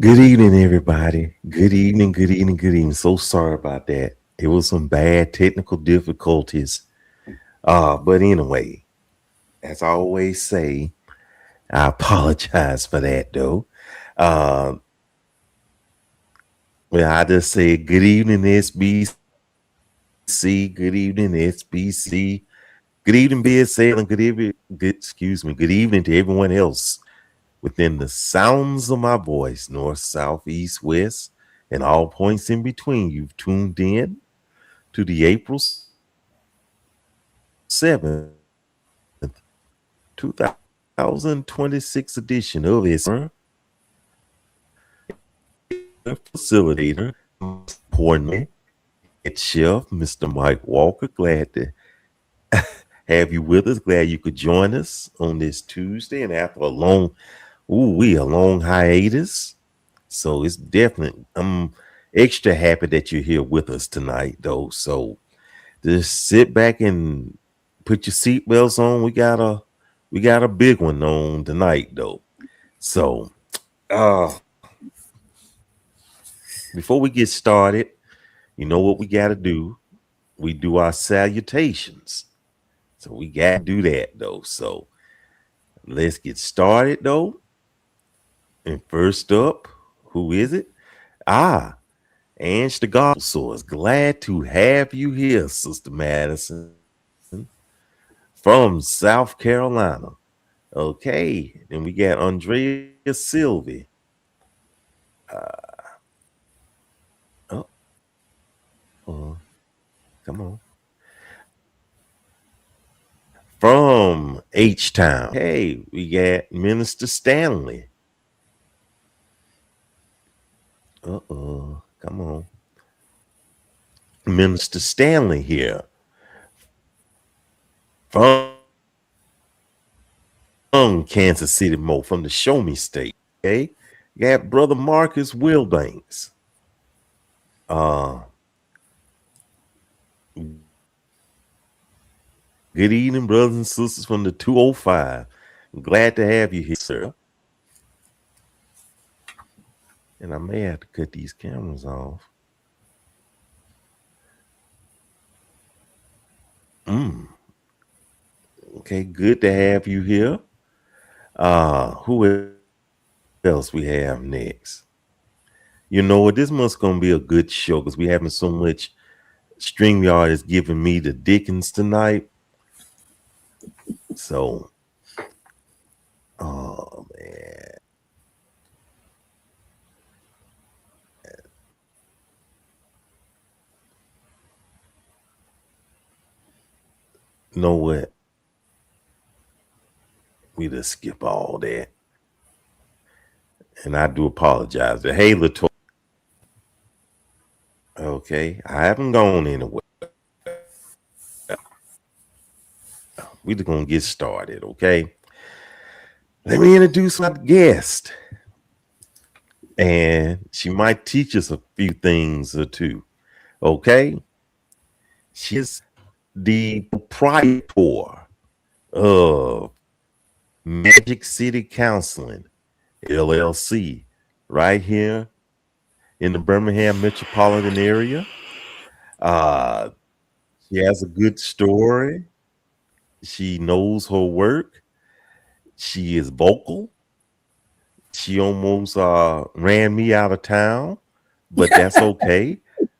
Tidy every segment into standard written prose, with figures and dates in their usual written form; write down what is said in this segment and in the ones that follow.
Good evening, everybody. Good evening, good evening, good evening. So sorry about that. It was some bad technical difficulties. But anyway, as I always say, I apologize for that though. Uh, well, I just say good evening, SBC. Good evening, SBC. Good evening, BSL, and good evening to everyone else within the sounds of my voice, north, south, east, west, and all points in between. You've tuned in to the April 7th, 2026 edition of Facilitator, importantly, head chef, Mr. Mike Walker. Glad to have you with us. Glad you could join us on this Tuesday and after a long hiatus. So it's definitely, I'm extra happy that you're here with us tonight, though. So just sit back and put your seatbelts on. We got a big one on tonight, though. So uh before we get started, you know what we got to do? We do our salutations. So we got to do that, though. So let's get started, though. And first up, who is it? Ah, Ange the Gospel Source. Glad to have you here, Sister Madison, from South Carolina. Okay, then we got Andrea Sylvie. Oh, uh, come on. From H Town. Hey, we got Minister Stanley. Come on. Minister Stanley here from Kansas City, Mo, from the Show Me State. Okay, you got Brother Marcus Wilbanks. Uh, Good evening, brothers and sisters from the 205. I'm glad to have you here, sir. And I may have to cut these cameras off. Mm, okay, good to have you here. Who else we have next? You know what? This month's gonna be a good show because we having so much. StreamYard is giving me the Dickens tonight. So, oh man. You know what? We just skip all that. And I do apologize. Hey, Latoya. Okay, I haven't gone anywhere. We just gonna get started, okay? Let me introduce my guest, and she might teach us a few things or two. Okay, she is the proprietor of Magic City Counseling LLC, right here in the Birmingham metropolitan area. Uh, she has a good story. She knows her work. She is vocal. She almost ran me out of town, but that's okay.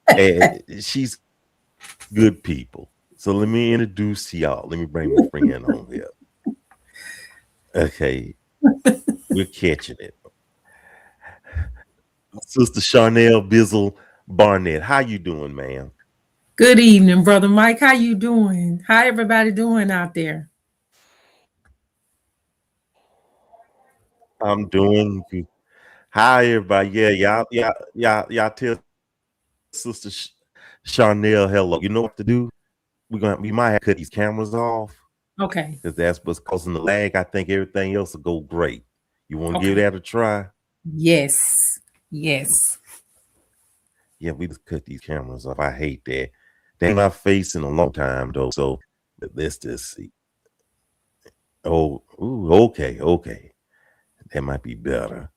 And she's good people. So let me introduce y'all. Let me bring my friend on here. Okay, we're catching it. Sister Charnel Bizzle Barnett. How you doing, ma'am? Good evening, Brother Mike. How you doing? How everybody doing out there? I'm doing good. Hi, everybody. Yeah, y'all tell Sister Charnel hello. You know what to do? We might have to cut these cameras off Okay. because that's what's causing the lag. I think everything else will go great. You want to give Okay. that a try? Yes. Yes. Yeah, we just cut these cameras off. I hate that. They ain't my face in a long time though. So let's just see. Oh, ooh, okay. That might be better.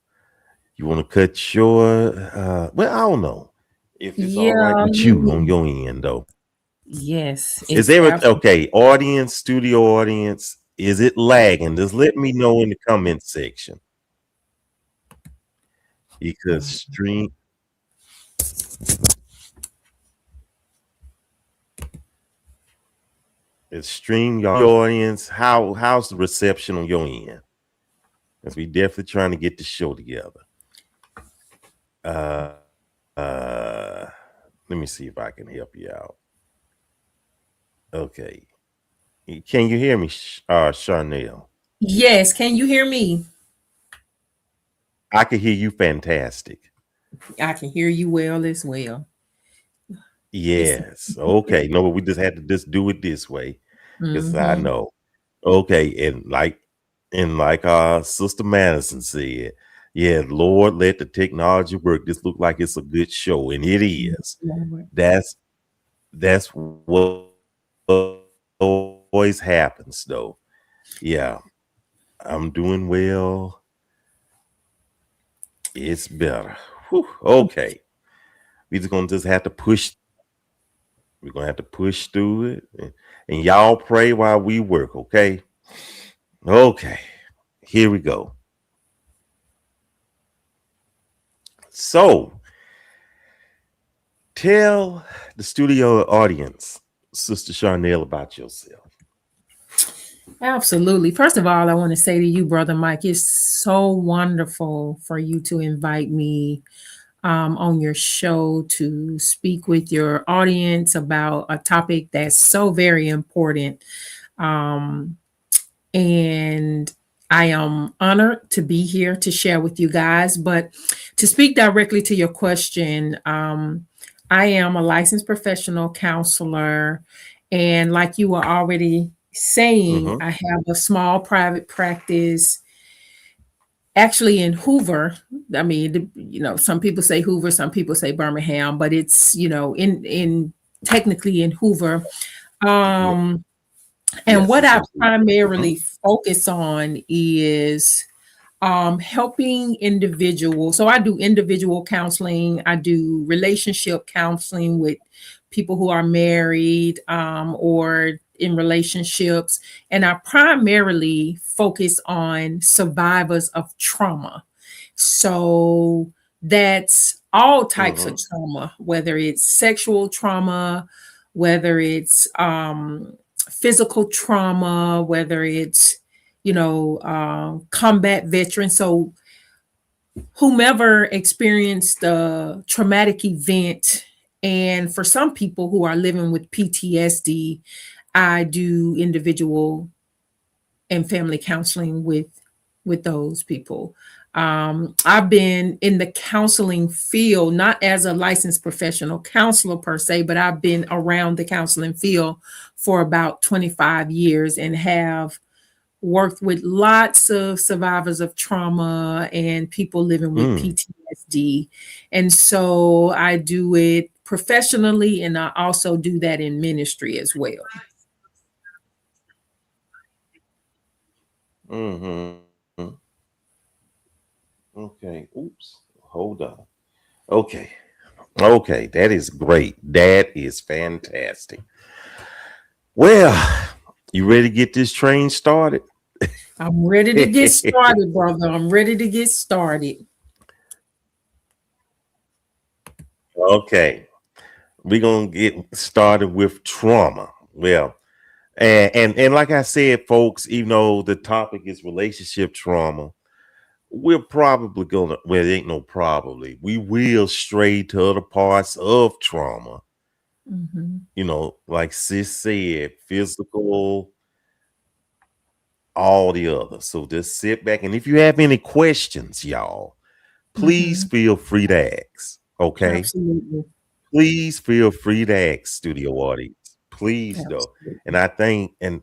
You want to cut short? Well, I don't know if it's all right Yeah, with let you on me. your end, though. Yes, Is it's everything absolutely. okay? Audience, studio audience, is it lagging? Just let me know in the comment section because stream your audience. How's the reception on your end? Because we definitely trying to get the show together. Let me see if I can help you out. Okay, can you hear me, Charnel? Yes, can you hear me? I can hear you fantastic. I can hear you well as well. It's Yes. Okay. No, but we just had to just do it this way because I mm-hmm. know. Okay, and like Sister Madison said, yeah, Lord, let the technology work. This look like it's a good show, and it is. Lord. That's what always happens, though. Yeah, I'm doing well. It's better. Whew, okay, we just gonna just have to push. We're gonna have to push through it, and y'all pray while we work. Okay. Okay. Here we go. So tell the studio audience, Sister Charnel, about yourself. Absolutely. First of all, I want to say to you, Brother Mike, it's so wonderful for you to invite me on your show to speak with your audience about a topic that's so very important. Um, and I am honored to be here to share with you guys. But to speak directly to your question, I am a licensed professional counselor. And like you were already saying, Mm-hmm. I have a small private practice actually in Hoover. I mean, some people say Hoover, some people say Birmingham, but it's, in technically in Hoover. Yeah. Um, and Yes, what it's I in Hoover. Mm-hmm. primarily focus on is helping individuals. So I do individual counseling, I do relationship counseling with people who are married or in relationships. And I primarily focus on survivors of trauma. So that's all types of Mm-hmm. trauma, whether it's sexual trauma, whether it's physical trauma, whether it's combat veterans. So whomever experienced a traumatic event, and for some people who are living with PTSD, I do individual and family counseling with those people. I've been in the counseling field, not as a licensed professional counselor per se, but I've been around the counseling field for about 25 years and have worked with lots of survivors of trauma and people living with Mm. PTSD. And so I do it professionally and I also do that in ministry as well. Mm-hmm. Okay. Oops. Hold on. Okay. Okay. That is great. That is fantastic. Well, you ready to get this train started? I'm ready to get started, brother. I'm ready to get started. Okay. We're gonna get started with trauma. Well, and like I said, folks, even though the topic is relationship trauma, we're probably gonna, well, it ain't no probably, we will stray to other parts of trauma, Mhm. like sis said, physical, all the others. So just sit back, and if you have any questions, y'all, please Mhm. feel free to ask. Okay, Absolutely. please feel free to ask, studio audience. Please, though. And Absolutely. I think, and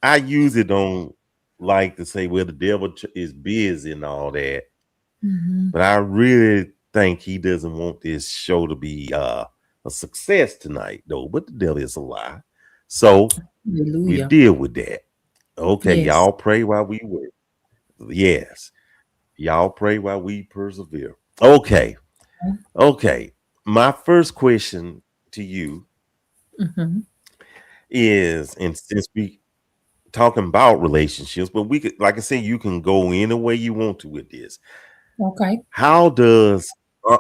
I usually don't like to say, well, the devil is busy and all that, Mhm. but I really think he doesn't want this show to be a success tonight, though. But the devil is a lie. So we Hallelujah. deal with that. Okay, Yes. y'all pray while we work. Yes. Y'all pray while we persevere. Okay. Okay. My first question to you Mhm. is, and since we talking about relationships, but we could, like I said, you can go any way you want to with this. Okay. How does uh,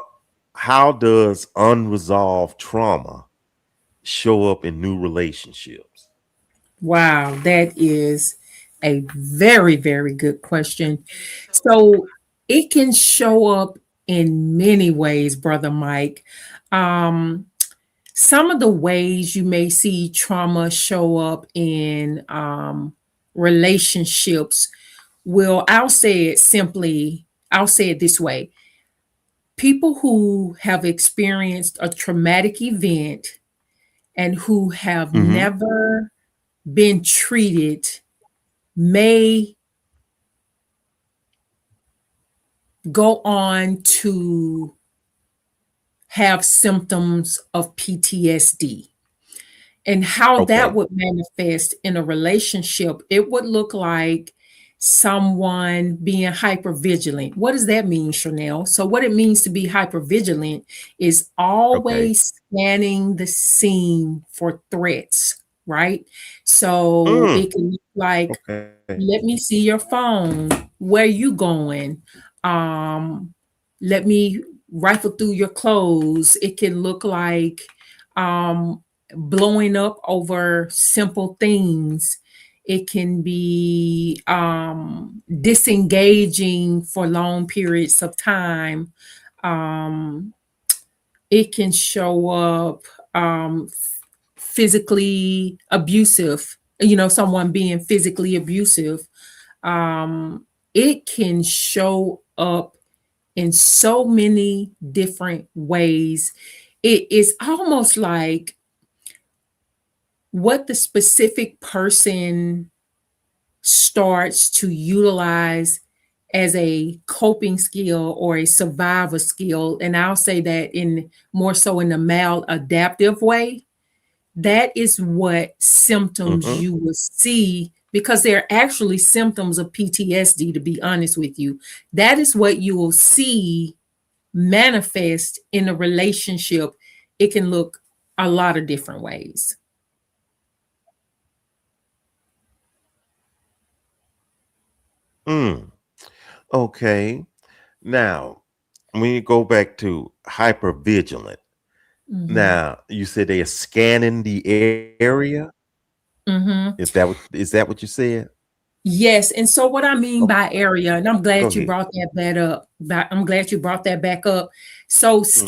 how does unresolved trauma show up in new relationships? Wow, that is a very, very good question. So it can show up in many ways, Brother Mike. Um, some of the ways you may see trauma show up in relationships will, I'll say it simply, I'll say it this way. People who have experienced a traumatic event and who have Mm-hmm. never been treated may go on to have symptoms of PTSD. And how that Okay. would manifest in a relationship, it would look like someone being hyper vigilant. What does that mean, Chanel? So, what it means to be hyper vigilant is Okay. always scanning the scene for threats, right? So, Mm. it can look like, Okay. let me see your phone. Where you going? Um, let me rifle through your clothes. It can look like um, blowing up over simple things. It can be disengaging for long periods of time. Um, it can show up physically abusive, someone being physically abusive. um, it can show up in so many different ways. It is almost like what the specific person starts to utilize as a coping skill or a survivor skill. And I'll say that in more so in the maladaptive way. That is what symptoms Mm-hmm. you will see, because they're actually symptoms of PTSD, to be honest with you. That is what you will see manifest in a relationship. It can look a lot of different ways. Mm. Okay. Now, when you go back to hyper vigilant, Mhm. now you said they are scanning the area. Mhm. Is that what you said? Yes, and so what I mean Oh, by area, and I'm go glad you ahead. brought that back up. I'm glad you brought that back up. So Mm-hmm.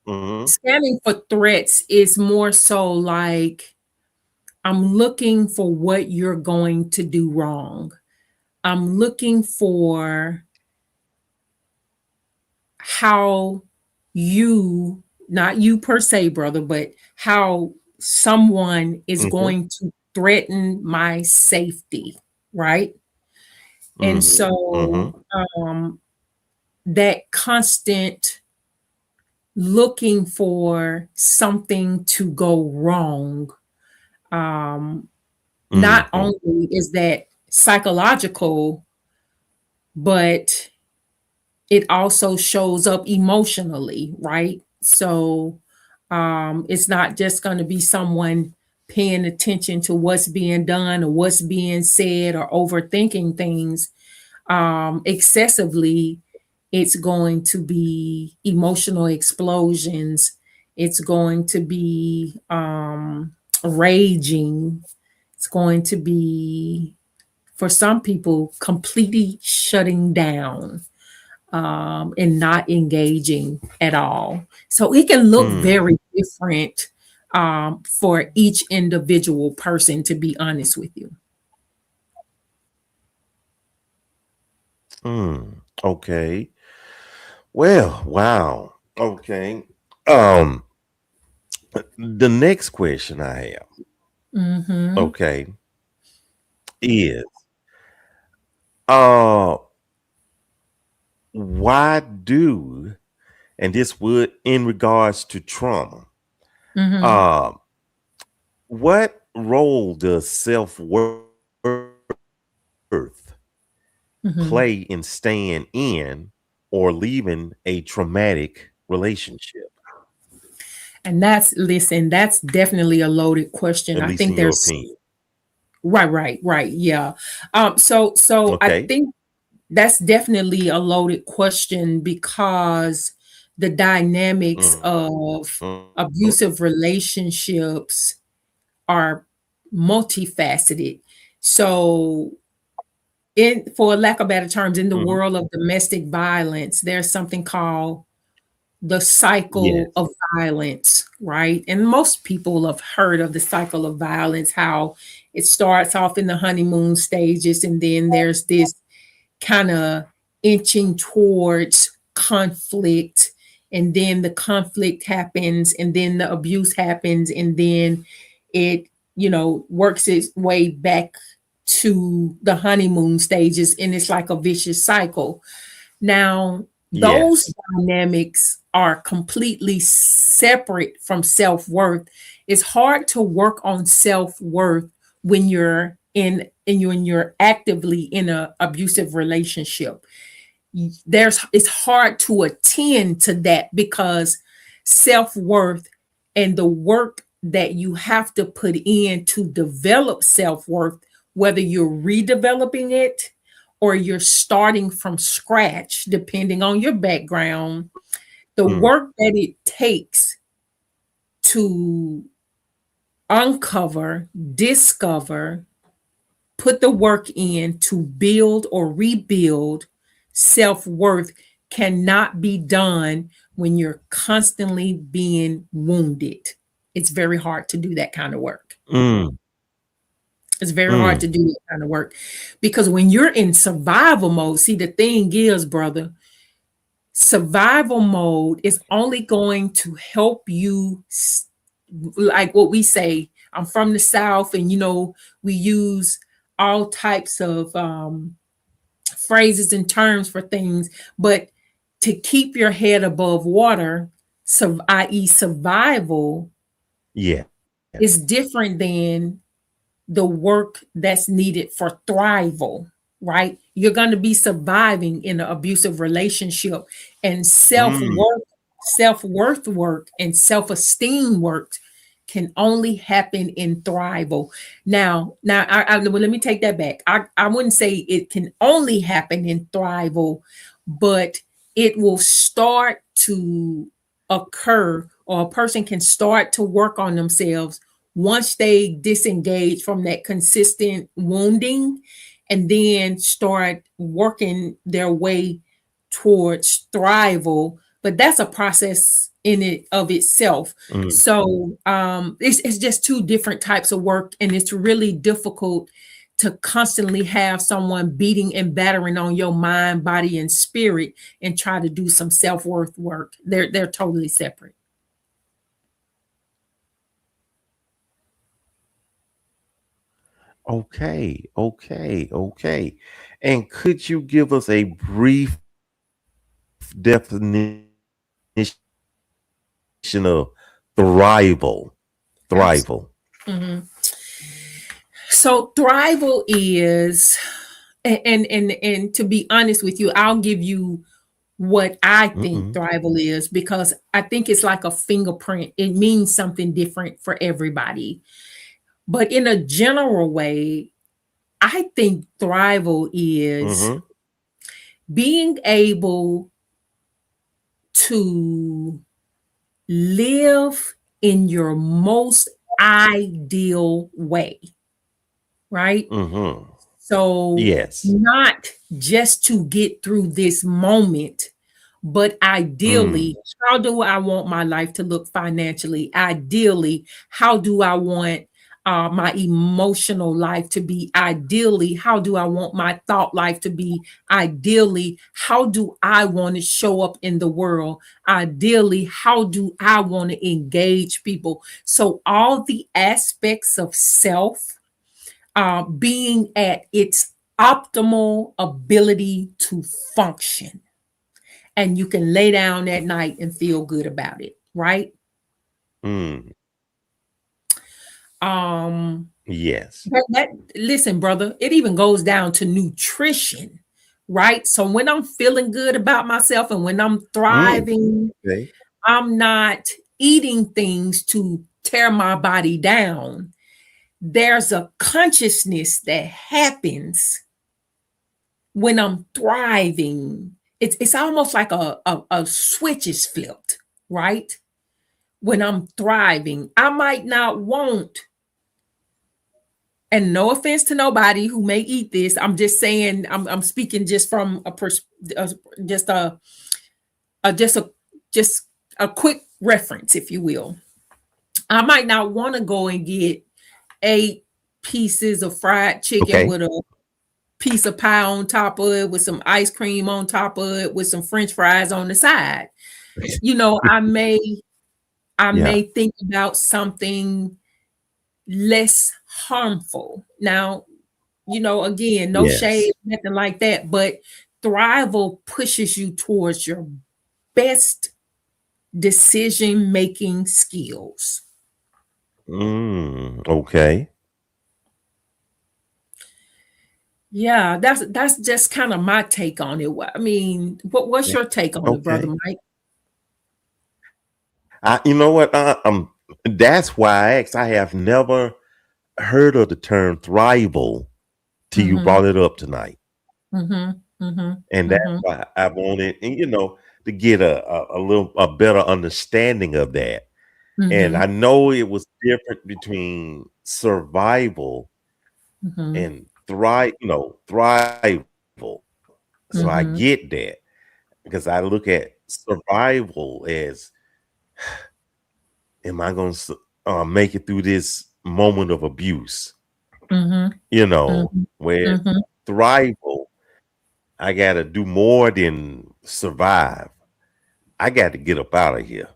Mm-hmm. scanning for threats is more so like I'm looking for what you're going to do wrong. I'm looking for how you, not you per se, brother, but how someone is Mm-hmm. going to threaten my safety, right? And Mm-hmm. so Mm-hmm. that constant looking for something to go wrong, um, not Mm-hmm. only is that psychological, but it also shows up emotionally, right? So it's not just going to be someone paying attention to what's being done or what's being said or overthinking things excessively. It's going to be emotional explosions. It's going to be raging. It's going to be, for some people, completely shutting down and not engaging at all. So it can look Mm. very different for each individual person, to be honest with you. Mm. Okay. Well, wow. Okay. Um, the next question I have, Mm-hmm. okay, is uh why do, and this would in regards to trauma, Mm-hmm. uh what role does self-worth Mhm. play in staying in or leaving a traumatic relationship? And listen, that's definitely a loaded question. At I least think in your there's opinion. right, yeah. So I Okay. think that's definitely a loaded question because the dynamics of Mhm. abusive relationships are multifaceted. So, in for lack of better terms, in the Mhm. world of domestic violence, there's something called the cycle Yes. of violence, right? And most people have heard of the cycle of violence, how it starts off in the honeymoon stages, and then there's this kind of inching towards conflict, and then the conflict happens, and then the abuse happens, and then it, works its way back to the honeymoon stages, and it's like a vicious cycle. Now, those Yes. dynamics are completely separate from self-worth. It's hard to work on self-worth when you're actively in a abusive relationship. It's hard to attend to that because self-worth and the work that you have to put in to develop self-worth, whether you're redeveloping it or you're starting from scratch, depending on your background, the Mm. work that it takes to uncover, discover, put the work in to build or rebuild self worth cannot be done when you're constantly being wounded. It's very hard to do that kind of work. Mm. It's very hard to Mm. do that kind of work because when you're in survival mode, see, the thing is, brother, survival mode is only going to help you, like what we say. I'm from the South, and we use all types of phrases and terms for things, but to keep your head above water, i.e., survival, Yes. is different than the work that's needed for thrival, right? You're going to be surviving in an abusive relationship, and Mm. self-worth work and self-esteem work can only happen in thrival. Now, well, let me take that back. I wouldn't say it can only happen in thrival, but it will start to occur, or a person can start to work on themselves once they disengage from that consistent wounding, and then start working their way towards thrival. But that's a process in it of itself. Mm. So it's just two different types of work, and it's really difficult to constantly have someone beating and battering on your mind, body, and spirit, and try to do some self-worth work. They're totally separate. Okay. Okay. Okay. And could you give us a brief definition of thrival? Thrival. Absolutely. So thrival is, and to be honest with you, I'll give you what I think Mm-mm. thrival is, because I think it's like a fingerprint. It means something different for everybody. But in a general way, I think thrival is Mm-hmm. being able to live in your most ideal way, right? Mm-hmm. So, Yes. not just to get through this moment, but ideally, Mm. how do I want my life to look financially? Ideally, how do I want my emotional life to be? Ideally, how do I want my thought life to be? Ideally, how do I want to show up in the world? Ideally, how do I want to engage people? So, all the aspects of self being at its optimal ability to function, and you can lay down at night and feel good about it, right? Mm. um Yes. that, listen, brother, it even goes down to nutrition, right? So when I'm feeling good about myself and when I'm Mm, thriving, okay. I'm not eating things to tear my body down. There's a consciousness that happens when I'm thriving. It's almost like a switch is flipped, right? When I'm thriving, I might not want, and no offense to nobody who may eat this, I'm just saying, I'm speaking just from a just a just a just a quick reference, if you will. I might not want to go and get 8 pieces of fried chicken Okay. with a piece of pie on top of it, with some ice cream on top of it, with some French fries on the side. You know, I may Yeah. think about something less harmful. Now, again, no shade, Yes. nothing like that, but thrival pushes you towards your best decision making skills. Okay. Yeah, that's just kind of my take on it. I mean, what's your take on it, brother Okay. Mike? You know what? That's why I asked. I have never heard of the term thrival till you Mm-hmm. brought it up tonight, Mm-hmm. Mm-hmm. and that's Mm-hmm. why I wanted, and to get a better understanding of that. And I Mm-hmm. know it was different between survival Mm-hmm. and thrival. So I Mm-hmm. get that because I look at survival as, am I going to make it through this moment of abuse? Mm-hmm. Whereas Mm-hmm. thrival, I got to do more than survive. I got to get up out of here.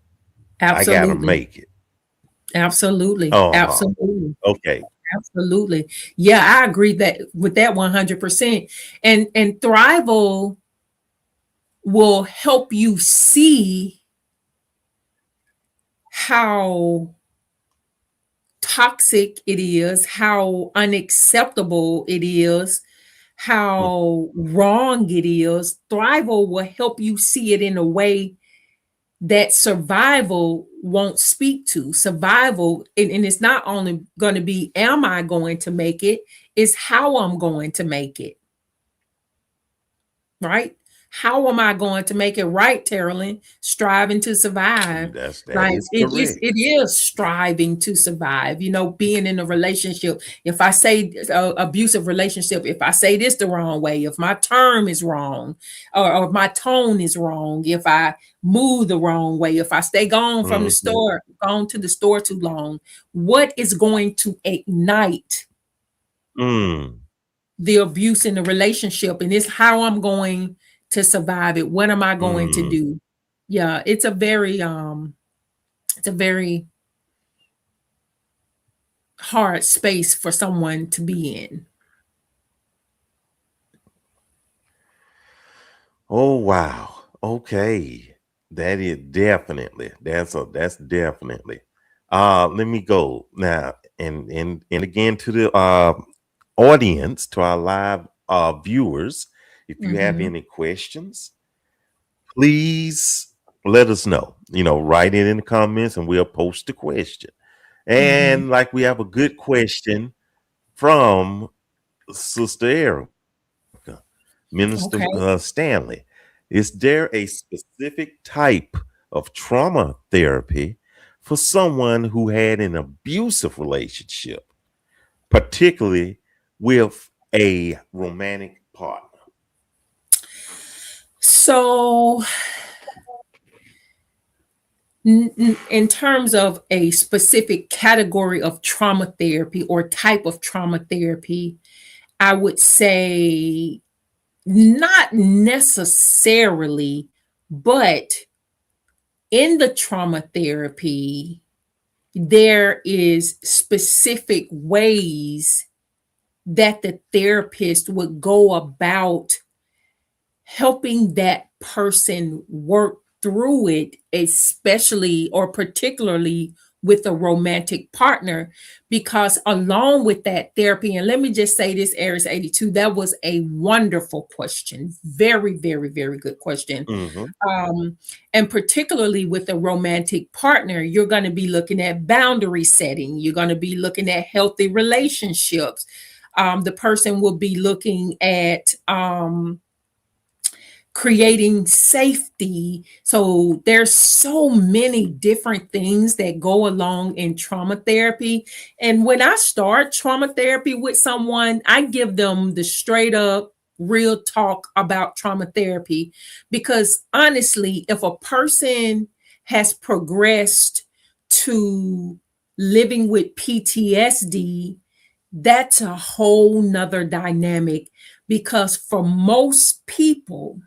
I got to Absolutely. make it. Absolutely. Uh huh. Absolutely. Okay. Absolutely. Yeah, I agree that with that 100%. And thrival will help you see how toxic it is, how unacceptable it is, Mm, how wrong it is. Thrival will help you see it in a way that survival won't speak to. Survival, and it's not only going to be, am I going to make it? It's how I'm going to make it, right? How am I going to make it right, Terrellyn? Striving to survive. that Like is it correct. is striving to survive, being in a relationship. If I say abusive relationship, if I say this the wrong way, if my term is wrong, or if my tone is wrong, if I move the wrong way, if I stay gone from the Hmm. store, gone to the store too long, what is going to ignite Mm, the abuse in the relationship? And it's how I'm going to survive it. What am I going to mm. do? Yeah, it's a very hard space for someone to be in. Oh wow. Okay. That is definitely. That's definitely. Let me go now and again to the audience, to our live viewers. If you have Mhm. any questions, please let us know. Write it in the comments and we'll post the question. Mhm. And like we have a good question from Sister Erica, Minister Okay. Stanley. Is there a specific type of trauma therapy for someone who had an abusive relationship, particularly with a romantic partner? So, in terms of a specific category of trauma therapy or type of trauma therapy, I would say not necessarily, but in the trauma therapy, there is specific ways that the therapist would go about helping that person work through it, especially or particularly with a romantic partner, because along with that therapy, and let me just say this, Aries 82, that was a wonderful question. Very, very, very good question. Mm-hmm. Um, and particularly with a romantic partner, you're going to be looking at boundary setting. You're going to be looking at healthy relationships. The person will be looking at creating safety. So there's so many different things that go along in trauma therapy. And when I start trauma therapy with someone, I give them the straight up real talk about trauma therapy, because honestly, if a person has progressed to living with PTSD, that's a whole nother dynamic, because for most people,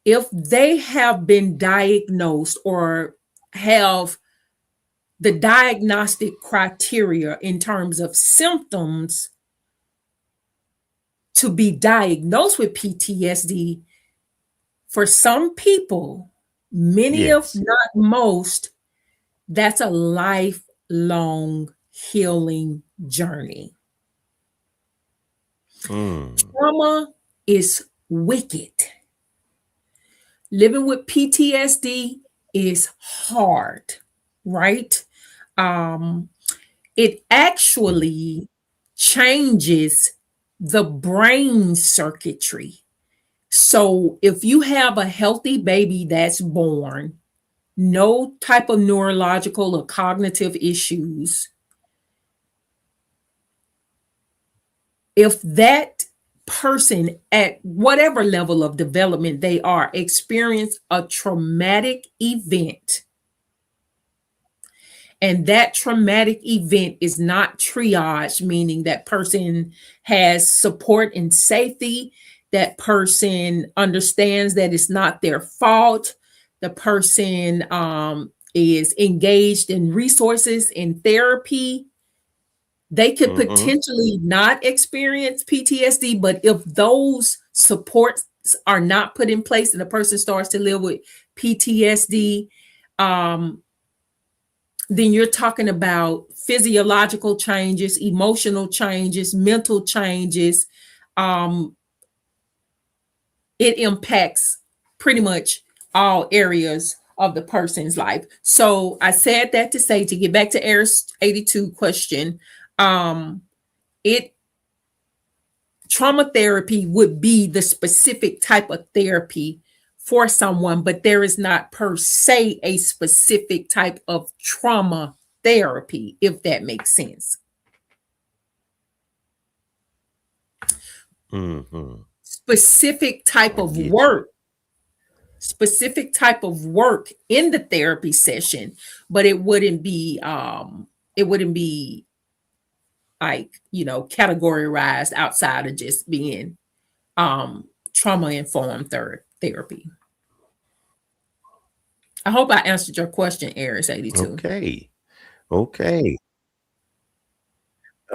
if they have been diagnosed or have the diagnostic criteria in terms of symptoms to be diagnosed with PTSD, for some people, many if Yes. not most, that's a lifelong healing journey. Mm. Trauma is wicked. Living with PTSD is hard, right? Um, it actually changes the brain circuitry. So if you have a healthy baby that's born, no type of neurological or cognitive issues, if that person at whatever level of development they are experience a traumatic event, and that traumatic event is not triage, meaning that person has support and safety, that person understands that it's not their fault, the person is engaged in resources in therapy, they could Mm-hmm. potentially not experience PTSD. But if those supports are not put in place and the person starts to live with PTSD, um, then you're talking about physiological changes, emotional changes, mental changes. Um, it impacts pretty much all areas of the person's life. So I said that to say, to get back to Air's 82 question, um, it trauma therapy would be the specific type of therapy for someone, but there is not per se a specific type of trauma therapy, if that makes sense. Mm-hmm. Specific type I of get you. work, specific type of work in the therapy session, but it wouldn't be like, categorized outside of just being trauma informed therapy. I hope I answered your question, Aries 82. Okay. Okay.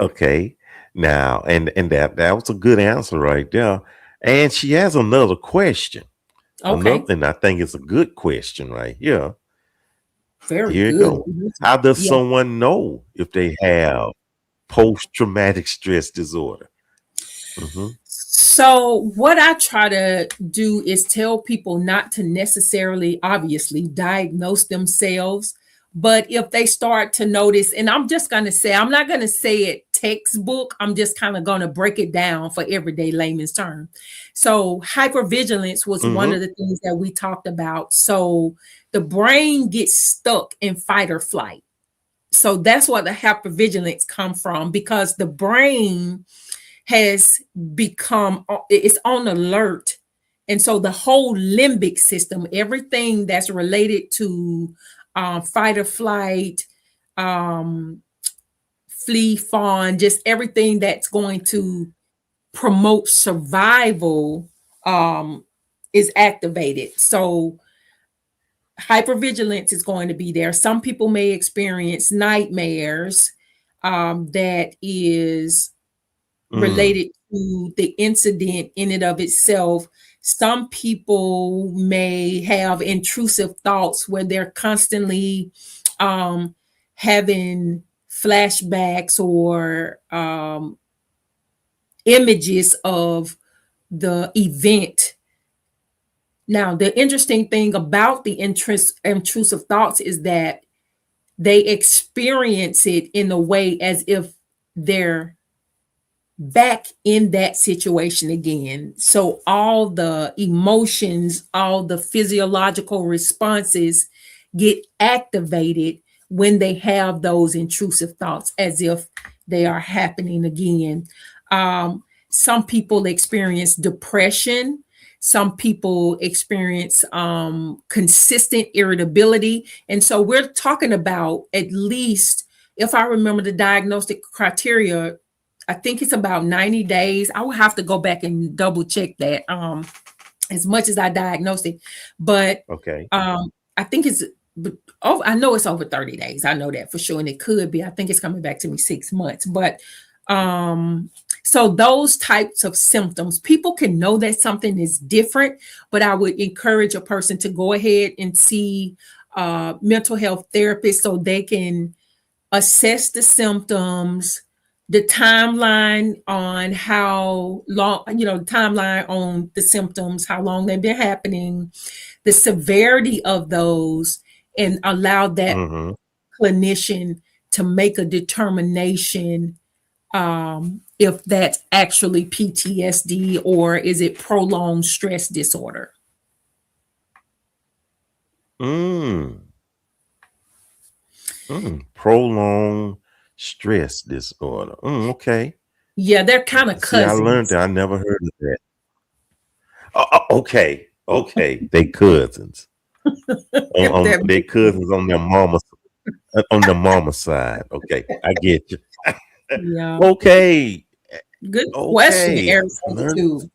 Okay. Now, and that was a good answer right there. And she has another question. Another Okay, thing I think is a good question right here. very Here you good. go. How does Yeah. someone know if they have post traumatic stress disorder? Mm-hmm. So, what I try to do is tell people not to necessarily, obviously, diagnose themselves. But if they start to notice, and I'm just going to say, I'm not going to say it textbook, I'm just kind of going to break it down for everyday layman's term. So, hypervigilance was one Mm-hmm. of the things that we talked about. So, the brain gets stuck in fight or flight. So, that's what the hypervigilance come from, because the brain has become, it's on alert. And so the whole limbic system, everything that's related to fight or flight, um, flee, fawn, just everything that's going to promote survival um, is activated. So hypervigilance is going to be there. Some people may experience nightmares that is Mm. related to the incident in and of itself. Some people may have intrusive thoughts where they're constantly um, having flashbacks or images of the event. Now, the interesting thing about the intrusive thoughts is that they experience it in a way as if they're back in that situation again. So all the emotions, all the physiological responses get activated when they have those intrusive thoughts as if they are happening again. Some people experience depression. Some people experience consistent irritability. And so we're talking about, at least, if I remember the diagnostic criteria, I think it's about 90 days. I will have to go back and double check that, as much as I diagnosed it. But Okay. I think it's, oh, I know it's over 30 days. I know that for sure. And it could be, I think it's coming back to me 6 months. But so those types of symptoms, people can know that something is different, but I would encourage a person to go ahead and see mental health therapists so they can assess the symptoms, the timeline on how long, timeline on the symptoms, how long they've been happening, the severity of those, and allow that Mm-hmm. clinician to make a determination if that's actually PTSD or is it prolonged stress disorder. Mm. Prolonged stress disorder. Okay. Yeah, they're kind of See, I learned cousins. that. I never heard of that. Okay. Okay. They cousins. They're They cousins on their mama side. Okay. I get you. yeah. Okay. Good question, Okay. Arizona Learn. too.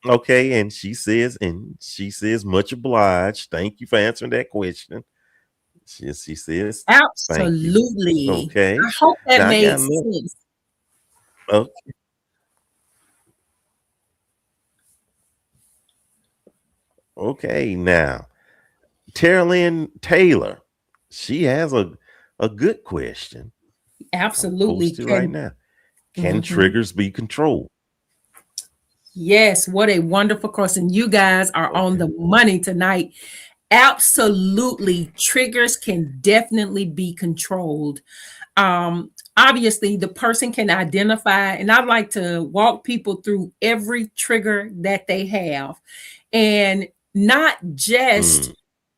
Okay. And she says, much obliged. Thank you for answering that question. She says, thank you. Absolutely. Okay. I hope that Now I got made a little. sense. Okay, now Terrell Taylor, she has a good question. I'll Absolutely. post it right Can now. Can Mhm. triggers be controlled? Yes, what a wonderful question. You guys are on Okay. the money tonight. Absolutely. Triggers can definitely be controlled. Obviously, the person can identify, and I'd like to walk people through every trigger that they have, and not just Mm.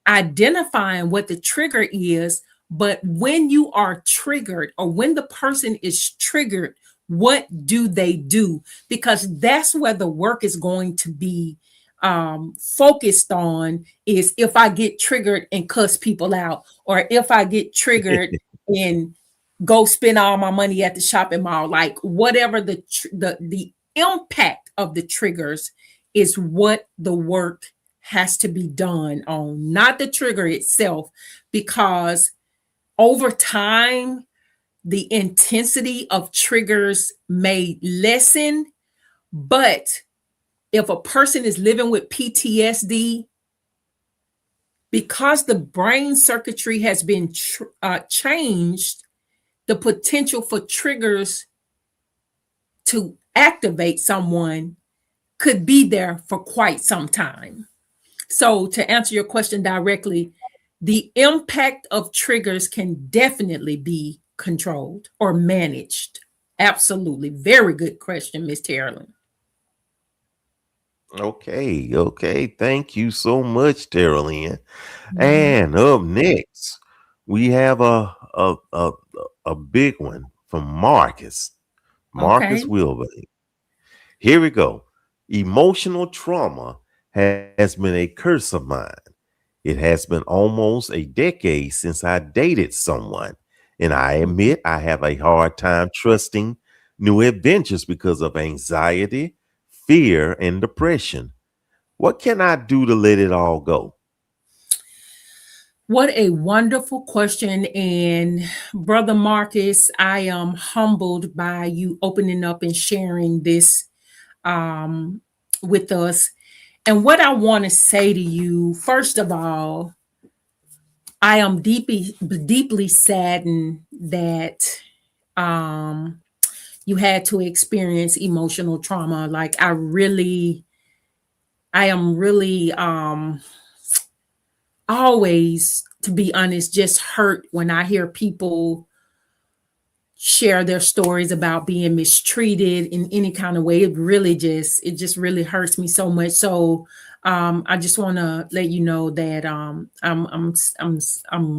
identifying what the trigger is, but when you are triggered or when the person is triggered, what do they do? Because that's where the work is going to be focused on, is if I get triggered and cuss people out, or if I get triggered and go spend all my money at the shopping mall, like whatever the impact of the triggers is what the work has to be done on, not the trigger itself, because over time, the intensity of triggers may lessen. But if a person is living with PTSD, because the brain circuitry has been changed, the potential for triggers to activate someone could be there for quite some time. So, to answer your question directly, the impact of triggers can definitely be controlled or managed. Absolutely. Very good question, Miss Terrell. Okay, okay. Thank you so much, Terrell. Mhm. And up next, we have a big one from Marcus. Marcus Okay. Wilbur. Here we go. Emotional trauma has been a curse of mine. It has been almost a decade since I dated someone, and I Mhm. admit I have a hard time trusting new adventures because of anxiety, fear, and depression. What can I do to let it all go? What a wonderful question. And Brother Marcus, I am humbled by you opening up and sharing this um, with us. And what I want to say to you, first of all, I am deeply saddened that um, you had to experience emotional trauma. Like I am really always, to be honest, just hurt when I hear people share their stories about being mistreated in any kind of way. It just really hurts me so much. So I just want to let you know that I'm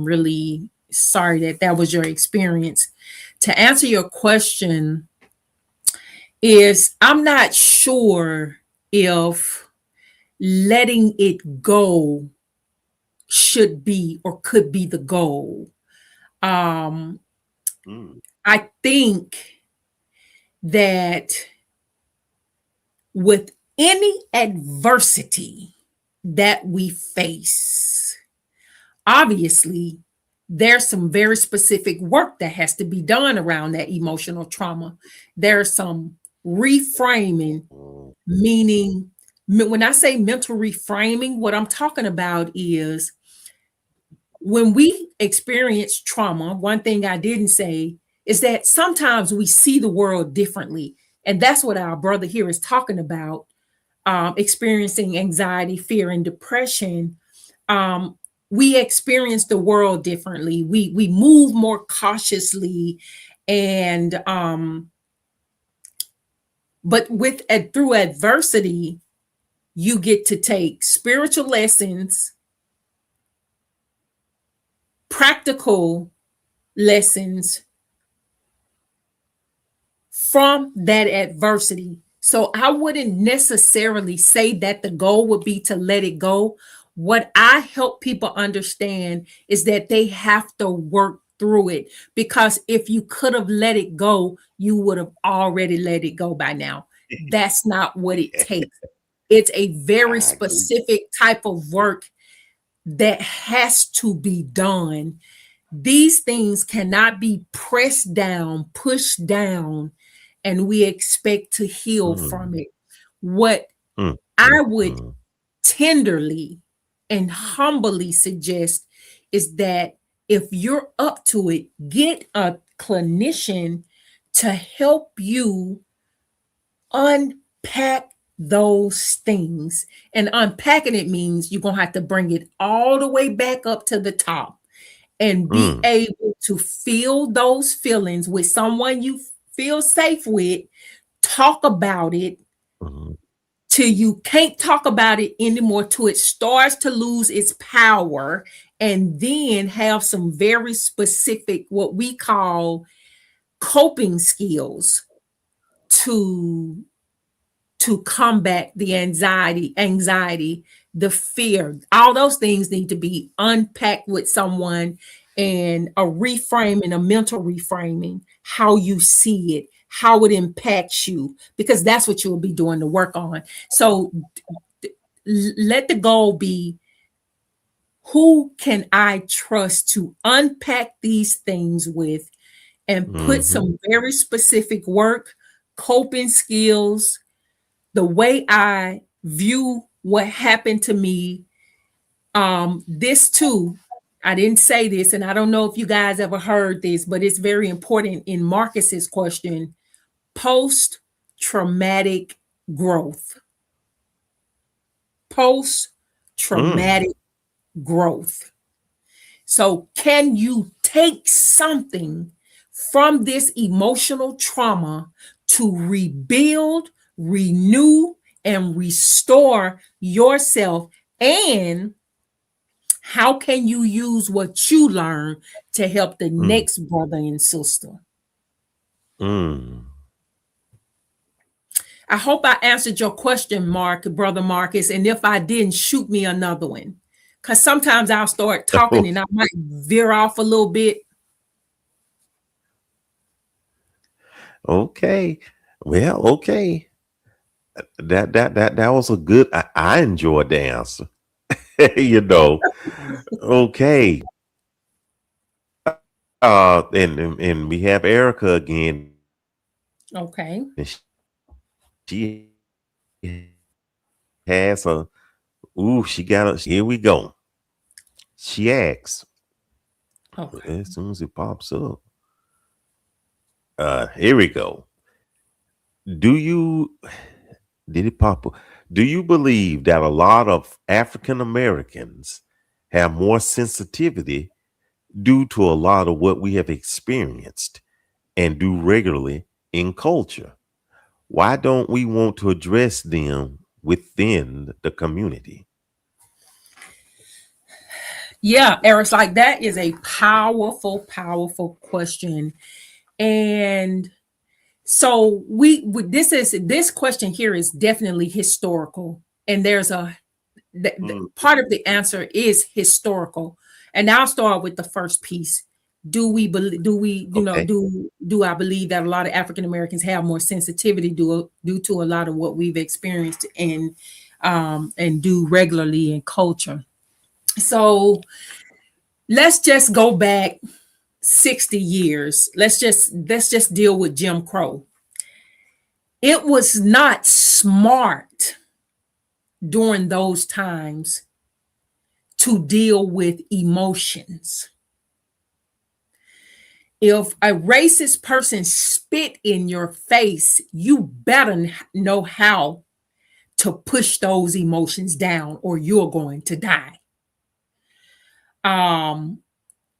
really sorry that that was your experience. To answer your question, is I'm not sure if letting it go should be or could be the goal. Um, Mm, I think that with any adversity that we face, obviously, there's some very specific work that has to be done around that emotional trauma. There's some reframing, mm, meaning, when I say mental reframing, what I'm talking about is when we experience trauma, one thing I didn't say is that sometimes we see the world differently. And that's what our brother here is talking about, experiencing anxiety, fear, and depression. Um, we experience the world differently. We move more cautiously, and but through adversity, you get to take spiritual lessons, practical lessons from that adversity. So I wouldn't necessarily say that the goal would be to let it go. What I help people understand is that they have to work through it, because if you could have let it go, you would have already let it go by now. That's not what it takes. It's a very I agree. specific type of work that has to be done. These things cannot be pressed down, pushed down, and we expect to heal from Mm, it. What mm, I mm, would mm, tenderly and humbly suggest is that if you're up to it, get a clinician to help you unpack those things. And unpacking it means you're going to have to bring it all the way back up to the top and be mm, able to feel those feelings with someone you feel safe with. Talk about it mm, till you can't talk about it anymore, till it starts to lose its power, and then have some very specific, what we call coping skills to combat the anxiety, the fear. All those things need to be unpacked with someone, and a reframing, a mental reframing, how you see it, how it impacts you, because that's what you'll be doing the work on. So let the goal be, who can I trust to unpack these things with and put mhm, some very specific work, coping skills, the way I view what happened to me. This too, I didn't say this, and I don't know if you guys ever heard this, but it's very important in Marcus's question: post traumatic growth. Post mm, traumatic growth. So, can you take something from this emotional trauma to rebuild, renew, and restore yourself? And how can you use what you learn to help the mm, next brother and sister? mm. I hope I answered your question, Brother Marcus. And if I didn't, shoot me another one. Because sometimes I'll start talking and I might veer off a little bit. Okay. Well, okay. That was a good. I enjoyed the answer. you know. Okay. And we have Erica again. Okay. And she has a. Ooh, she got a. Here we go. She asks, Okay. As soon as it pops up. Here we go. Do you did it pop up? Do you believe that a lot of African Americans have more sensitivity due to a lot of what we have experienced and do regularly in culture? Why don't we want to address them within the community? Yeah, Eric's like that is a powerful, powerful question. And so this question here is definitely historical. And there's part of the answer is historical. And I'll start with the first piece. Okay. Do I believe that a lot of African Americans have more sensitivity due to a lot of what we've experienced and do regularly in culture? So let's just go back 60 years. Let's just deal with Jim Crow. It was not smart during those times to deal with emotions. If a racist person spit in your face, you better know how to push those emotions down or you're going to die. And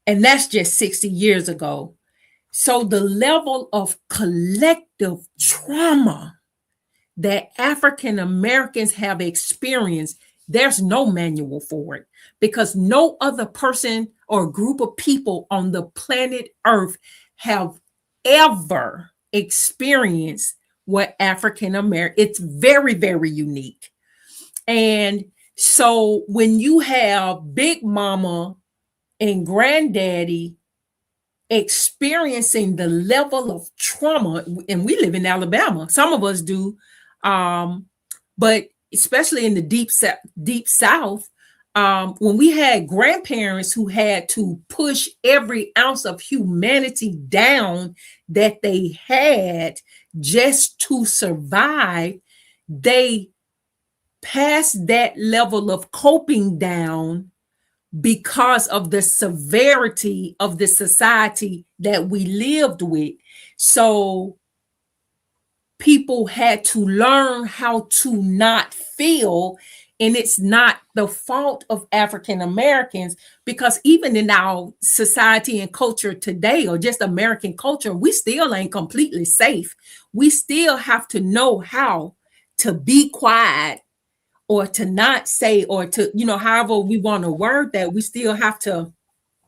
that's just 60 years ago. So the level of collective trauma that African Americans have experienced, there's no manual for it because no other person or group of people on the planet Earth have ever experienced what African American. It's very, very unique. And so when you have Big Mama and Granddaddy experiencing the level of trauma, and we live in Alabama, some of us do, but especially in the deep South, when we had grandparents who had to push every ounce of humanity down that they had just to survive, they passed that level of coping down because of the severity of the society that we lived with. So people had to learn how to not feel. And it's not the fault of African Americans, because even in our society and culture today, or just American culture, we still ain't completely safe. We still have to know how to be quiet or to not say, or to, however we want to word that. We still have to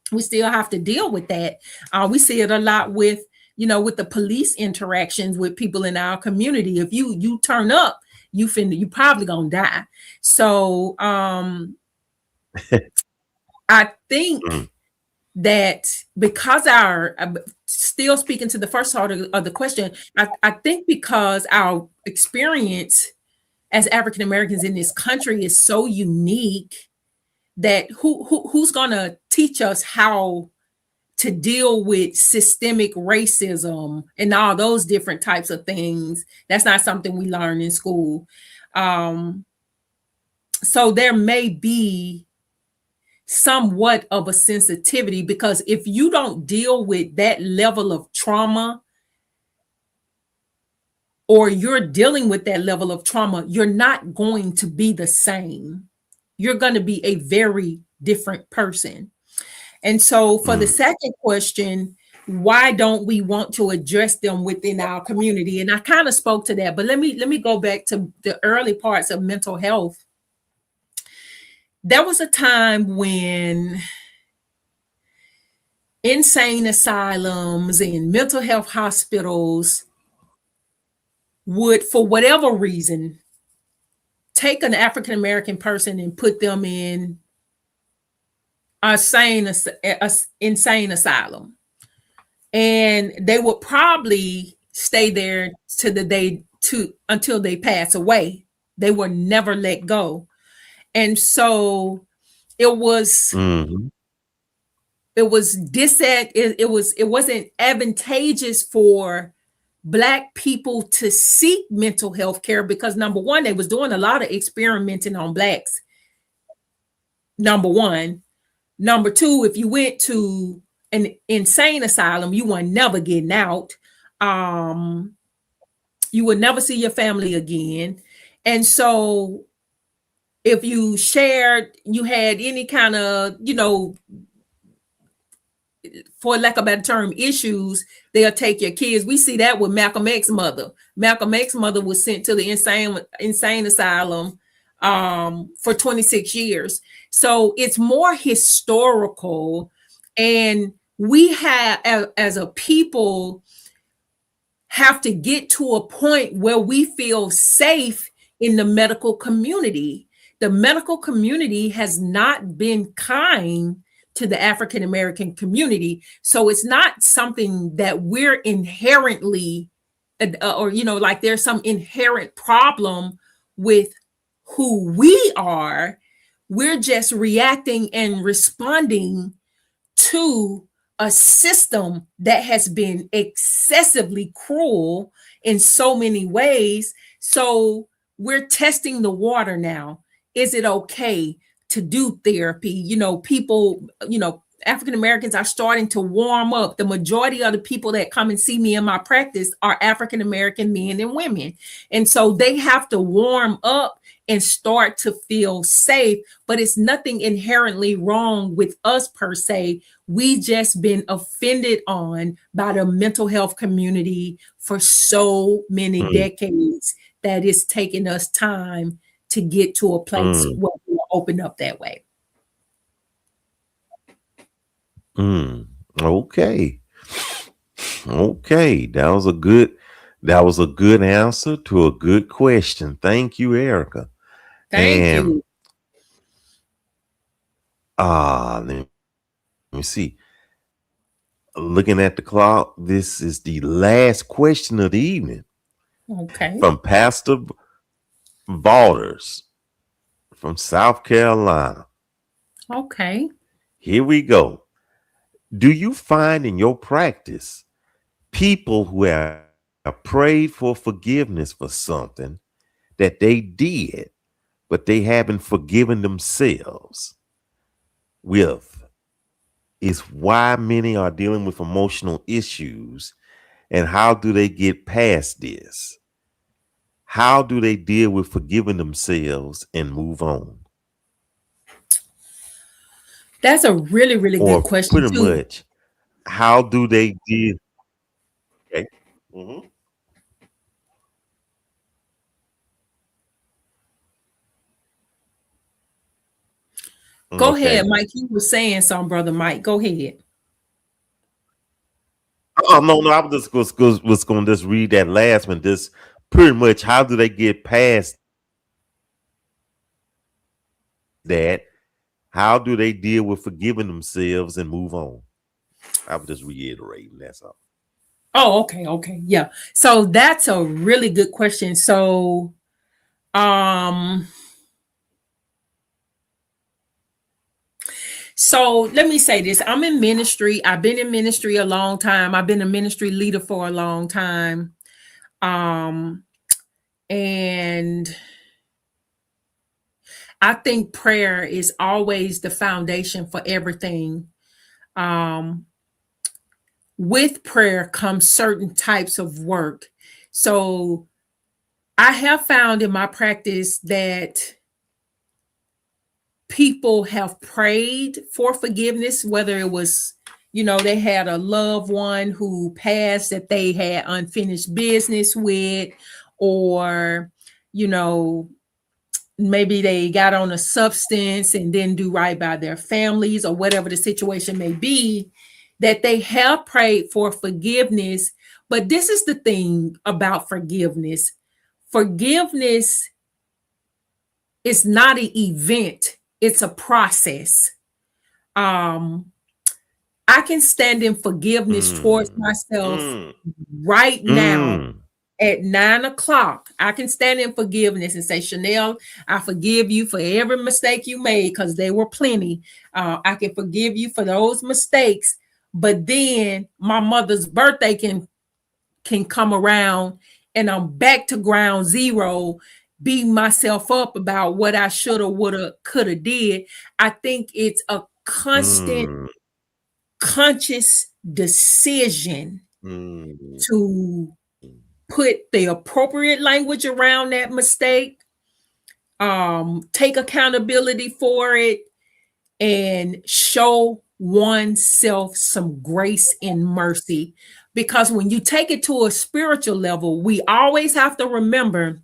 deal with that. We see it a lot with the police interactions with people in our community. If you turn up, you probably gonna die. So I think that because still speaking to the first part of the question, I think because our experience as African Americans in this country is so unique, that who's gonna teach us how to deal with systemic racism and all those different types of things? That's not something we learn in school. So there may be somewhat of a sensitivity, because if you don't deal with that level of trauma, or you're dealing with that level of trauma, you're not going to be the same. You're going to be a very different person. And so for the second question, why don't we want to address them within our community? And I kind of spoke to that, but let me go back to the early parts of mental health. There was a time when insane asylums and mental health hospitals would, for whatever reason, take an African American person and put them in a insane asylum, and they would probably stay there until they pass away. They were never let go. And so it wasn't advantageous for Black people to seek mental health care, because number one, they was doing a lot of experimenting on Blacks. Number one. Number two, if you went to an insane asylum, you were never getting out. Um, you would never see your family again. And so if you shared, you had any kind of, for lack of a better term, issues, they'll take your kids. We see that with Malcolm X's mother. Malcolm X's mother was sent to the insane asylum for 26 years. So it's more historical. And we have, as a people, have to get to a point where we feel safe in the medical community. The medical community has not been kind to the African American community. So it's not something that we're inherently, or, like there's some inherent problem with who we are. We're just reacting and responding to a system that has been excessively cruel in so many ways. So we're testing the water now. Is it okay to do therapy? People, African Americans are starting to warm up. The majority of the people that come and see me in my practice are African American men and women. And so they have to warm up and start to feel safe, but it's nothing inherently wrong with us per se. We just been offended on by the mental health community for so many decades that it's taken us time to get to a place where we open up that way. Okay. Okay. That was a good answer to a good question. Thank you, Erica. Thank you. Let me see. Looking at the clock, this is the last question of the evening. Okay. From Pastor Vaughters from South Carolina. Okay. Here we go. Do you find in your practice people who have prayed for forgiveness for something that they did, but they haven't forgiven themselves with? Is why many are dealing with emotional issues, and how do they get past this? How do they deal with forgiving themselves and move on? That's a really, really Or good question pretty too. much, how do they deal? Okay. Mm-hmm. Go Okay. ahead, Mike. You were saying something, brother Mike. Go ahead. Oh no, I was going to just read that last one. This pretty much, how do they get past that? How do they deal with forgiving themselves and move on? I was just reiterating. That's all. Oh, okay, yeah. So that's a really good question. So, so let me say this. I'm in ministry. I've been in ministry a long time. I've been a ministry leader for a long time. And I think prayer is always the foundation for everything. With prayer comes certain types of work. So I have found in my practice that people have prayed for forgiveness, whether it was, they had a loved one who passed that they had unfinished business with, or, maybe they got on a substance and didn't do right by their families, or whatever the situation may be, that they have prayed for forgiveness. But this is the thing about forgiveness. Forgiveness is not an event, it's a process. I can stand in forgiveness towards myself right now at 9:00. I can stand in forgiveness and say, Chanel, I forgive you for every mistake you made, because there were plenty. I can forgive you for those mistakes. But then my mother's birthday can come around and I'm back to ground zero, beating myself up about what I shoulda, woulda, coulda did. I think it's a constant conscious decision Mm. to put the appropriate language around that mistake, take accountability for it, and show oneself some grace and mercy. Because when you take it to a spiritual level, we always have to remember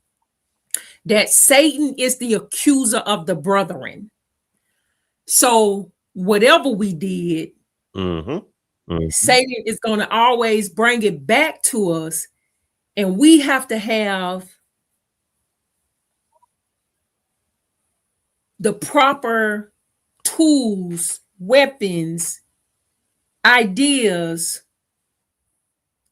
that Satan is the accuser of the brethren. So, whatever we did, Mm-hmm. Mm-hmm. Satan is going to always bring it back to us. And we have to have the proper tools, weapons, ideas,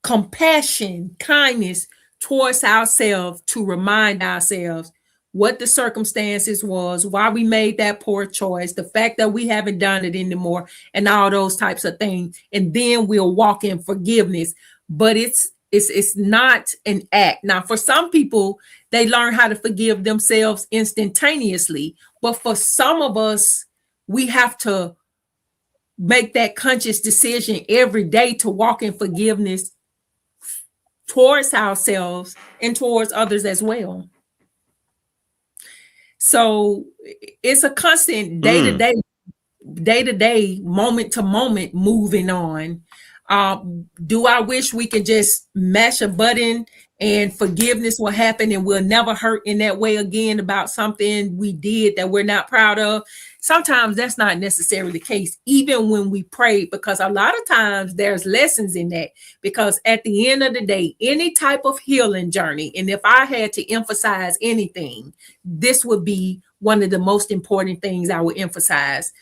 compassion, kindness towards ourselves to remind ourselves what the circumstances was, why we made that poor choice, the fact that we haven't done it anymore, and all those types of things. And then we'll walk in forgiveness. But it's not an act. Now, for some people, they learn how to forgive themselves instantaneously. But for some of us, we have to make that conscious decision every day to walk in forgiveness towards ourselves and towards others as well. So it's a constant Mm. day to day, moment to moment moving on. Do I wish we could just mash a button and forgiveness will happen and we'll never hurt in that way again about something we did that we're not proud of? Sometimes that's not necessarily the case, even when we pray, because a lot of times there's lessons in that. Because at the end of the day, any type of healing journey, and if I had to emphasize anything, this would be one of the most important things I would emphasize,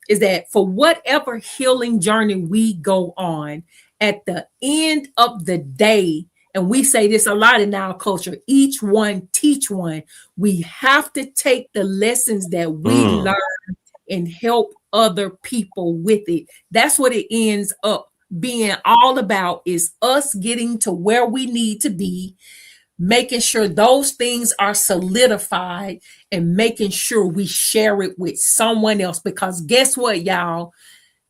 is that for whatever healing journey we go on, at the end of the day, and we say this a lot in our culture, each one teach one. We have to take the lessons that we Mm. learn and help other people with it. That's what it ends up being all about, is us getting to where we need to be, making sure those things are solidified, and making sure we share it with someone else. Because guess what, y'all?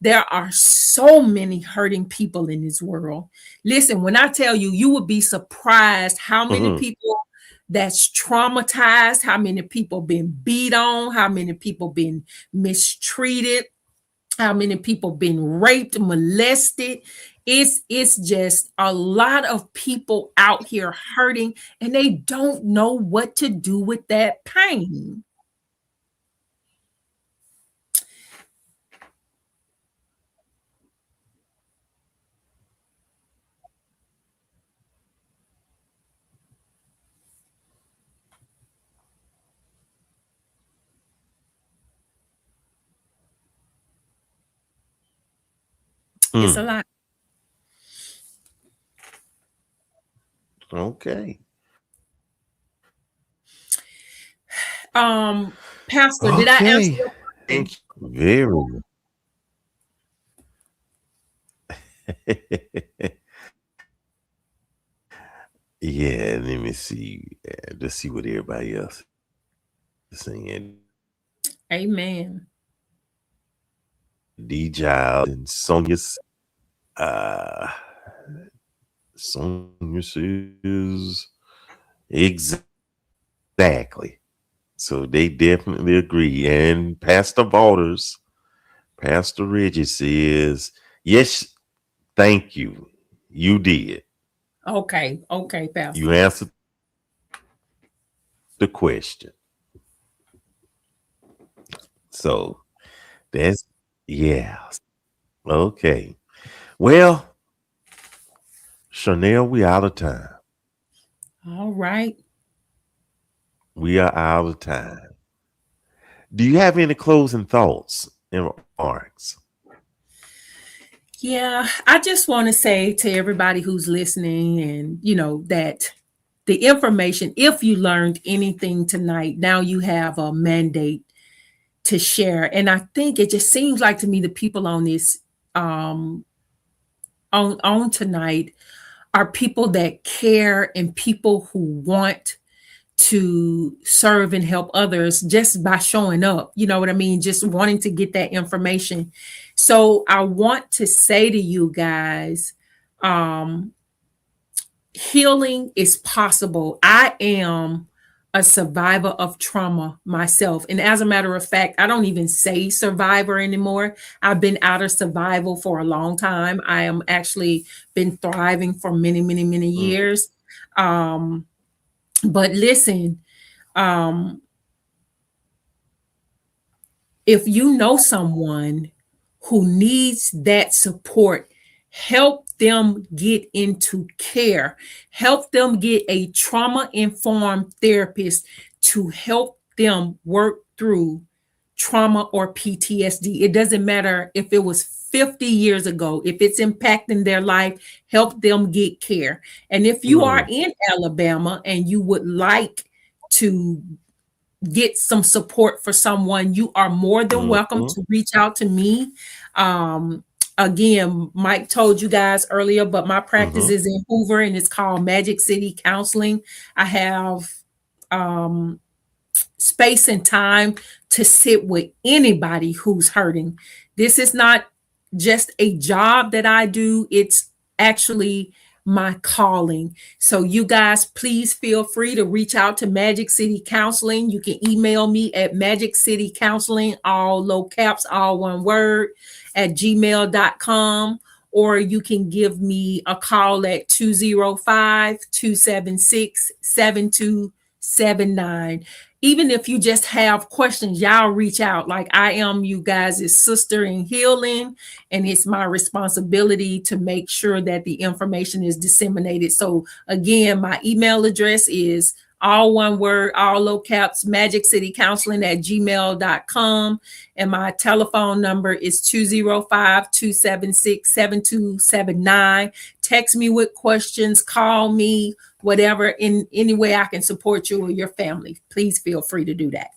There are so many hurting people in this world. Listen, when I tell you, you would be surprised how many Mm-hmm. people that's traumatized, how many people been beat on, how many people been mistreated, how many people been raped, molested. It's just a lot of people out here hurting, and they don't know what to do with that pain. It's a Mm. lot. Okay. Um, Pastor, did I answer Okay. your Thank question? you. Very. Yeah, let me see. Let's see what everybody else is saying. Amen. D. Giles and uh, Sonia says exactly. So they definitely agree. And Pastor Reggie says, yes, thank you. You did. Okay, You Pastor. answered the question. So that's, yeah. Okay. Well, Chanel, we out of time. All right. We are out of time. Do you have any closing thoughts and remarks? Yeah, I just want to say to everybody who's listening, and that the information, if you learned anything tonight, now you have a mandate to share. And I think it just seems like to me the people on this um on tonight are people that care and people who want to serve and help others just by showing up. You know what I mean? Just wanting to get that information. So I want to say to you guys, um, healing is possible. I am a survivor of trauma myself. And as a matter of fact, I don't even say survivor anymore. I've been out of survival for a long time. I am actually been thriving for many, many, many Mm, years. Um, but listen, um, if you know someone who needs that support, help them get into care, help them get a trauma informed therapist to help them work through trauma or PTSD. It doesn't matter if it was 50 years ago, if it's impacting their life, help them get care. And if you are mm, in Alabama and you would like to get some support for someone, you are more than mm, welcome mm, to reach out to me. Um, Again, Mike told you guys earlier, but my practice mm, is in Hoover and it's called Magic City Counseling. I have um, space and time to sit with anybody who's hurting. This is not just a job that I do, it's actually my calling. So, you guys, please feel free to reach out to Magic City Counseling. You can email me at Magic City Counseling, all low caps, all one word, at gmail.com. Or you can give me a call at 205 276 7279. Even if you just have questions, y'all reach out. Like, I am you guys' sister in healing, and it's my responsibility to make sure that the information is disseminated. So again, my email address is all one word, all low caps, Magic City Counseling at gmail.com. And my telephone number is 205 276 7279. Text me with questions, call me, whatever, in any way I can support you or your family. Please feel free to do that.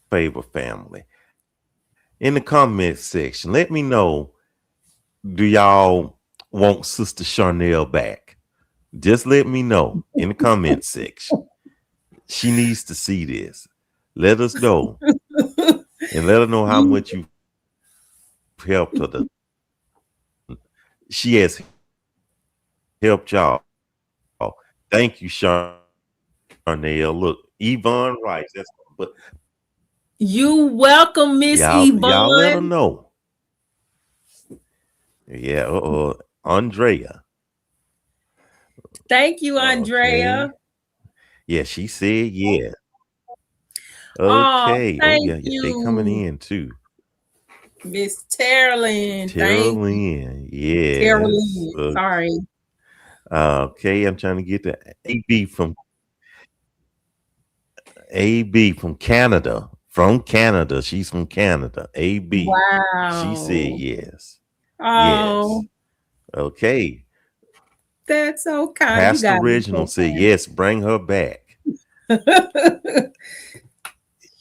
favor, family. In the comment section, let me know, do y'all want Sister Charnel back? Just let me know in the comment section. She needs to see this. Let us know and let her know how You much you helped her. She has helped y'all. Thank you, Charnel. Look, Yvonne Rice. That's but you welcome, Miss y'all let her Yvonne. know. Yeah, Andrea. Thank you, Andrea. Okay. Yeah, she said yeah. Oh, Okay. Oh thank yeah, yeah. They coming you, in too. Miss Terlin. Tara Thank you, Lynn. Yes. Terlin. Sorry. Okay, I'm trying to get the AB from Canada. From Canada. She's from Canada. AB. She said Wow. yes. Yes. Oh, Okay. that's so kind. You Pastor guys are Reginald so said yes, bring her back. kind.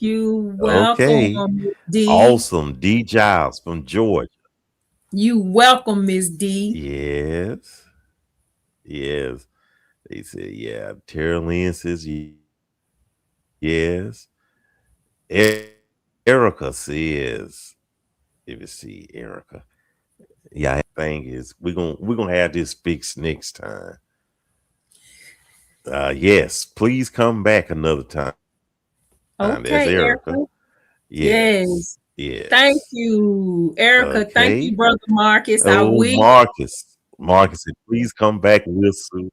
You Okay. welcome, Miss D. Awesome. D Giles from Georgia. You welcome, Miss D. Yes. Yes. They said, yeah. Tara Lynn says yes. Erica says, if you see Erica. Yeah, thing is we're gonna have this fixed next time. Yes, please come back another time. There's Okay, Erica. Erica. Yes. Yes. Thank Yes. you, Erica. Thank you, Okay. Brother Marcus. I Oh, will. Marcus. Marcus said, please come back real soon.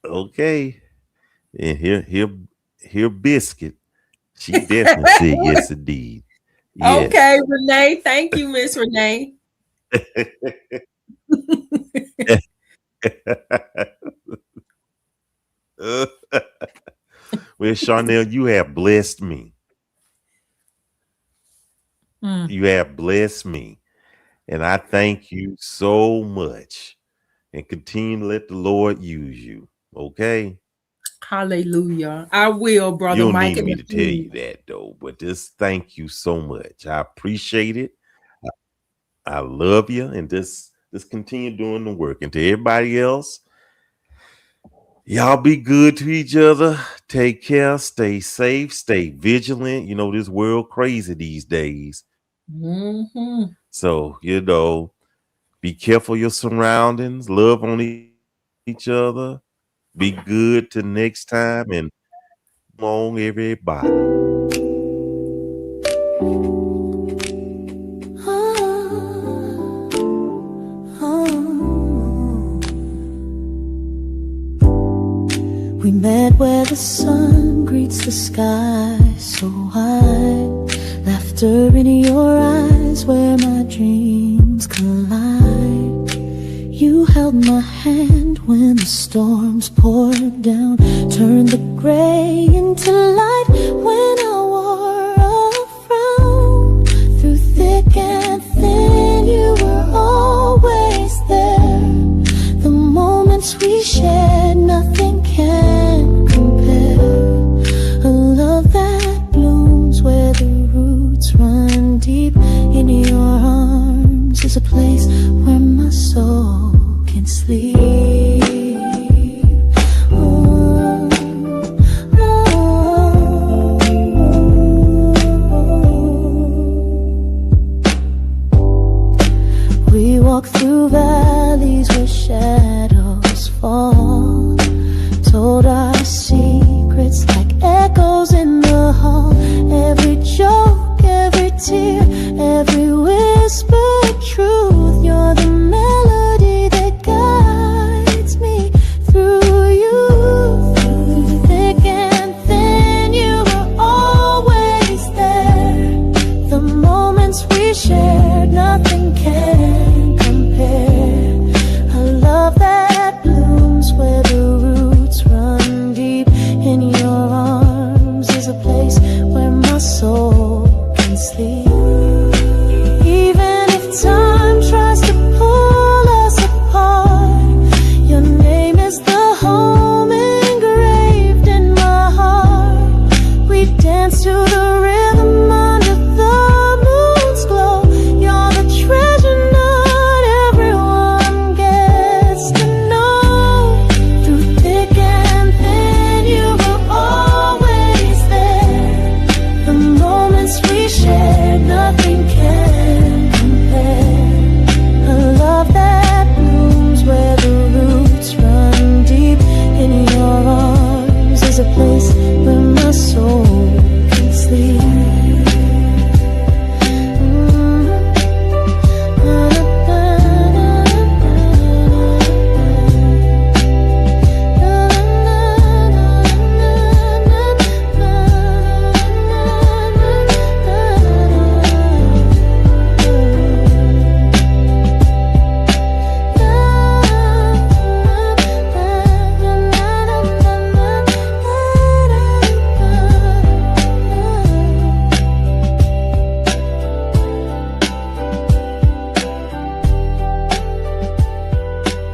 Okay. And here Biscuit. She definitely said yes indeed. Okay, Yes. Renee. Thank you, Miss Renee. Well, Charnel, you have blessed me. Mm. You have blessed me. And I thank you so much. And continue to let the Lord use you. Okay? Hallelujah. I will, You Brother don't Mike. need And me if to tell you you that though, but just thank you so much. I appreciate it. I love you, and just continue doing the work. And to everybody else, y'all be good to each other. Take care. Stay safe. Stay vigilant. You know, this world crazy these days. So, be careful of your surroundings. Love on each other. Be good to next time. And on everybody. We met where the sun greets the sky so high. Laughter in your eyes where my dreams collide. You held my hand when the storms poured down, turned the gray into light when I wore a frown. Through thick and thin, you were always there. The moments we shared, nothing can compare. A love that blooms where the roots run deep. In your arms is a place where my soul can sleep.